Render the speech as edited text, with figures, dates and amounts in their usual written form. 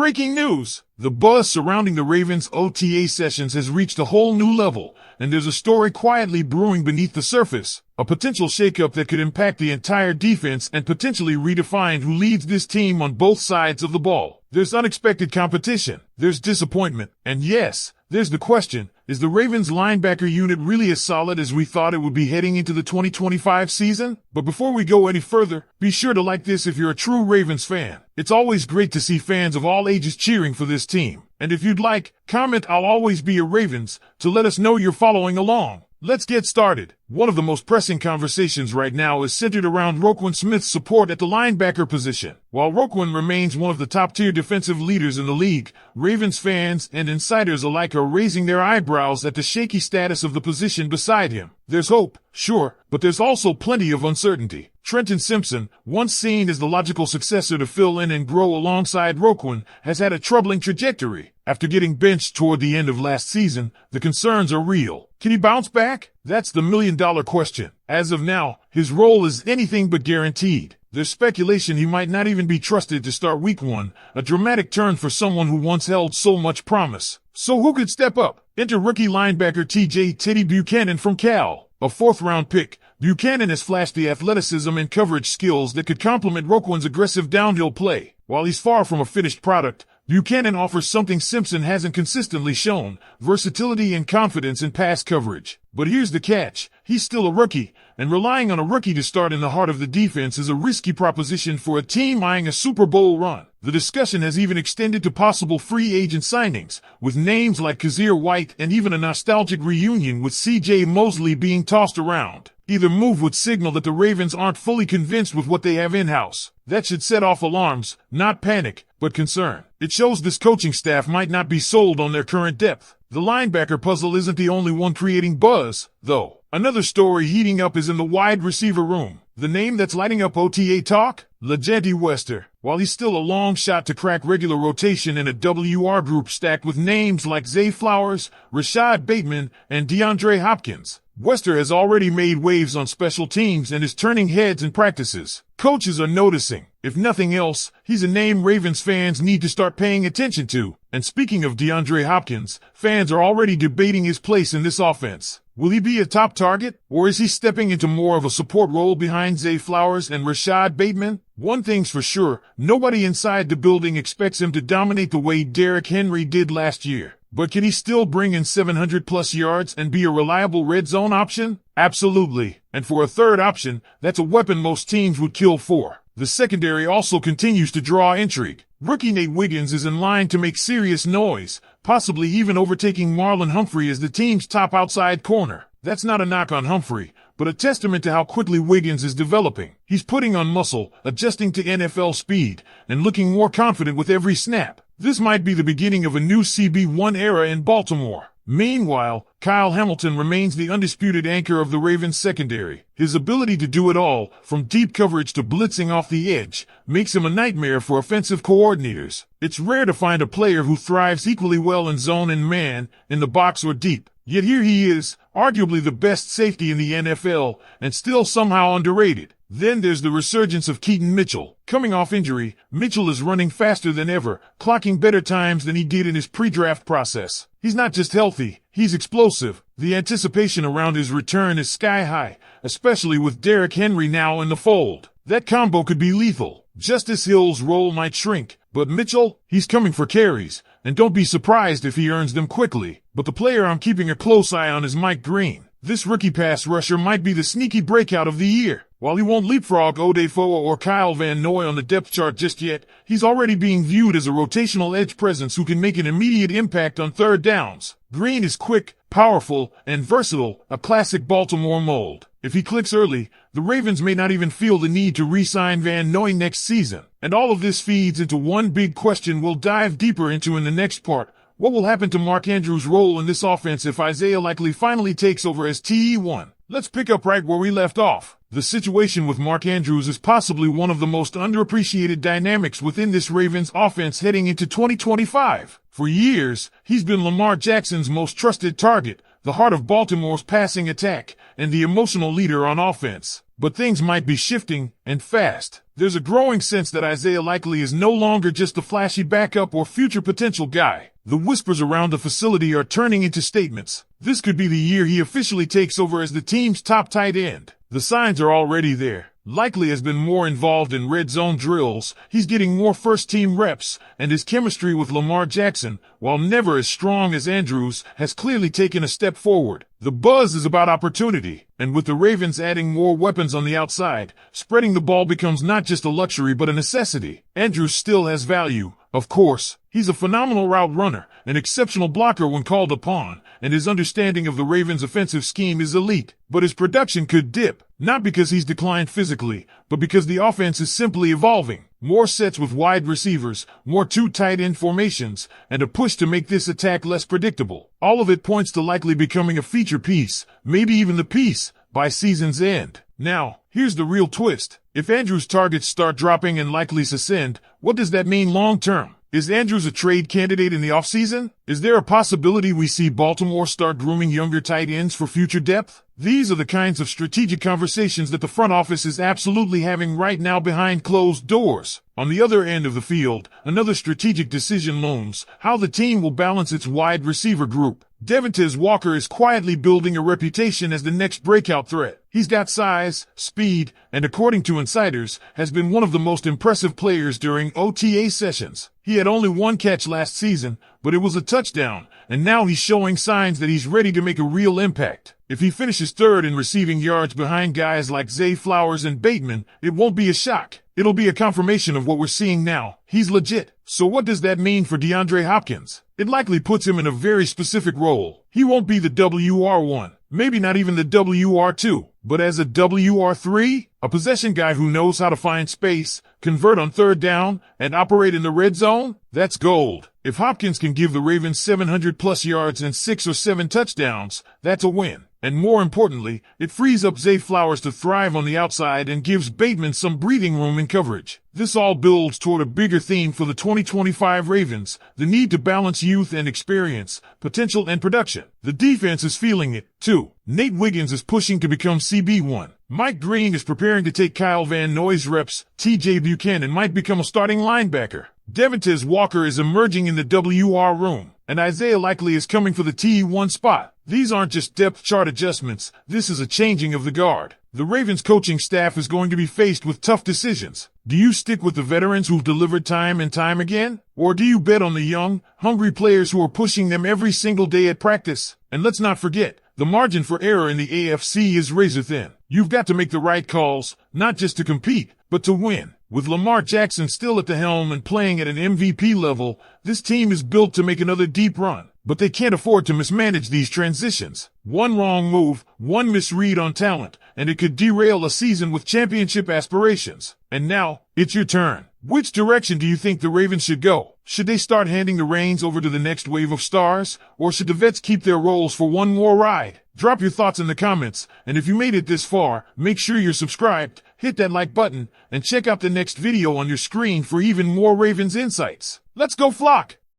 Breaking news! The buzz surrounding the Ravens OTA sessions has reached a whole new level, and there's a story quietly brewing beneath the surface. A potential shakeup that could impact the entire defense and potentially redefine who leads this team on both sides of the ball. There's unexpected competition, there's disappointment, and yes, there's the question, is the Ravens linebacker unit really as solid as we thought it would be heading into the 2025 season? But before we go any further, be sure to like this if you're a true Ravens fan. It's always great to see fans of all ages cheering for this team. And if you'd like, comment "I'll always be a Ravens" to let us know you're following along. Let's get started. One of the most pressing conversations right now is centered around Roquan Smith's support at the linebacker position. While Roquan remains one of the top-tier defensive leaders in the league, Ravens fans and insiders alike are raising their eyebrows at the shaky status of the position beside him. There's hope, sure, but there's also plenty of uncertainty. Trenton Simpson, once seen as the logical successor to fill in and grow alongside Roquan, has had a troubling trajectory. After getting benched toward the end of last season, the concerns are real. Can he bounce back? That's the million-dollar question. As of now, his role is anything but guaranteed. There's speculation he might not even be trusted to start week 1, a dramatic turn for someone who once held so much promise. So who could step up? Enter rookie linebacker TJ "Teddy" Buchanan from Cal. A fourth-round pick, Buchanan has flashed the athleticism and coverage skills that could complement Roquan's aggressive downhill play. While he's far from a finished product, Buchanan offers something Simpson hasn't consistently shown: versatility and confidence in pass coverage. But here's the catch. He's still a rookie, and relying on a rookie to start in the heart of the defense is a risky proposition for a team eyeing a Super Bowl run. The discussion has even extended to possible free agent signings, with names like Kazir White and even a nostalgic reunion with C.J. Mosley being tossed around. Either move would signal that the Ravens aren't fully convinced with what they have in-house. That should set off alarms, not panic, but concern. It shows this coaching staff might not be sold on their current depth. The linebacker puzzle isn't the only one creating buzz, though. Another story heating up is in the wide receiver room. The name that's lighting up OTA talk? LeJeanty Wester. While he's still a long shot to crack regular rotation in a WR group stacked with names like Zay Flowers, Rashad Bateman, and DeAndre Hopkins, Wester has already made waves on special teams and is turning heads in practices. Coaches are noticing. If nothing else, he's a name Ravens fans need to start paying attention to. And speaking of DeAndre Hopkins, fans are already debating his place in this offense. Will he be a top target, or is he stepping into more of a support role behind Zay Flowers and Rashad Bateman? One thing's for sure, nobody inside the building expects him to dominate the way Derrick Henry did last year. But can he still bring in 700-plus yards and be a reliable red zone option? Absolutely. And for a third option, that's a weapon most teams would kill for. The secondary also continues to draw intrigue. Rookie Nate Wiggins is in line to make serious noise, possibly even overtaking Marlon Humphrey as the team's top outside corner. That's not a knock on Humphrey, but a testament to how quickly Wiggins is developing. He's putting on muscle, adjusting to NFL speed, and looking more confident with every snap. This might be the beginning of a new CB1 era in Baltimore. Meanwhile, Kyle Hamilton remains the undisputed anchor of the Ravens secondary. His ability to do it all, from deep coverage to blitzing off the edge, makes him a nightmare for offensive coordinators. It's rare to find a player who thrives equally well in zone and man, in the box or deep. Yet here he is, arguably the best safety in the NFL, and still somehow underrated. Then there's the resurgence of Keaton Mitchell. Coming off injury, Mitchell is running faster than ever, clocking better times than he did in his pre-draft process. He's not just healthy, he's explosive. The anticipation around his return is sky high, especially with Derrick Henry now in the fold. That combo could be lethal. Justice Hill's role might shrink, but Mitchell, he's coming for carries, and don't be surprised if he earns them quickly. But the player I'm keeping a close eye on is Mike Green. This rookie pass rusher might be the sneaky breakout of the year. While he won't leapfrog Odefoa or Kyle Van Noy on the depth chart just yet, he's already being viewed as a rotational edge presence who can make an immediate impact on third downs. Green is quick, powerful, and versatile, a classic Baltimore mold. If he clicks early, the Ravens may not even feel the need to re-sign Van Noy next season. And all of this feeds into one big question we'll dive deeper into in the next part. What will happen to Mark Andrews' role in this offense if Isaiah Likely finally takes over as TE1? Let's pick up right where we left off. The situation with Mark Andrews is possibly one of the most underappreciated dynamics within this Ravens offense heading into 2025. For years, he's been Lamar Jackson's most trusted target, the heart of Baltimore's passing attack, and the emotional leader on offense. But things might be shifting, and fast. There's a growing sense that Isaiah Likely is no longer just a flashy backup or future potential guy. The whispers around the facility are turning into statements. This could be the year he officially takes over as the team's top tight end. The signs are already there. Likely has been more involved in red zone drills, he's getting more first-team reps, and his chemistry with Lamar Jackson, while never as strong as Andrews, has clearly taken a step forward. The buzz is about opportunity, and with the Ravens adding more weapons on the outside, spreading the ball becomes not just a luxury but a necessity. Andrews still has value, of course. He's a phenomenal route runner, an exceptional blocker when called upon, and his understanding of the Ravens' offensive scheme is elite. But his production could dip, not because he's declined physically, but because the offense is simply evolving. More sets with wide receivers, more two tight end formations, and a push to make this attack less predictable. All of it points to Likely becoming a feature piece, maybe even the piece, by season's end. Now, here's the real twist. If Andrews' targets start dropping and Likely's ascend, what does that mean long term? Is Andrews a trade candidate in the offseason? Is there a possibility we see Baltimore start grooming younger tight ends for future depth? These are the kinds of strategic conversations that the front office is absolutely having right now behind closed doors. On the other end of the field, another strategic decision looms: how the team will balance its wide receiver group. Devontae Walker is quietly building a reputation as the next breakout threat. He's got size, speed, and according to insiders, has been one of the most impressive players during OTA sessions. He had only one catch last season, but it was a touchdown, and now he's showing signs that he's ready to make a real impact. If he finishes third in receiving yards behind guys like Zay Flowers and Bateman, it won't be a shock. It'll be a confirmation of what we're seeing now. He's legit. So what does that mean for DeAndre Hopkins? It likely puts him in a very specific role. He won't be the WR1, maybe not even the WR2, but as a WR3, a possession guy who knows how to find space, convert on third down, and operate in the red zone. That's gold. If Hopkins can give the Ravens 700+ yards and 6 or 7 touchdowns, that's a win. And more importantly, it frees up Zay Flowers to thrive on the outside and gives Bateman some breathing room in coverage. This all builds toward a bigger theme for the 2025 Ravens: the need to balance youth and experience, potential and production. The defense is feeling it, too. Nate Wiggins is pushing to become CB1. Mike Green is preparing to take Kyle Van Noy's reps. TJ Buchanan might become a starting linebacker. Devontae Walker is emerging in the WR room, and Isaiah Likely is coming for the T1 spot. These aren't just depth chart adjustments, this is a changing of the guard. The Ravens coaching staff is going to be faced with tough decisions. Do you stick with the veterans who've delivered time and time again? Or do you bet on the young, hungry players who are pushing them every single day at practice? And let's not forget, the margin for error in the AFC is razor thin. You've got to make the right calls, not just to compete, but to win. With Lamar Jackson still at the helm and playing at an MVP level, this team is built to make another deep run. But they can't afford to mismanage these transitions. One wrong move, one misread on talent, and it could derail a season with championship aspirations. And now, it's your turn. Which direction do you think the Ravens should go? Should they start handing the reins over to the next wave of stars? Or should the vets keep their roles for one more ride? Drop your thoughts in the comments, and if you made it this far, make sure you're subscribed, hit that like button, and check out the next video on your screen for even more Ravens insights. Let's go Flock!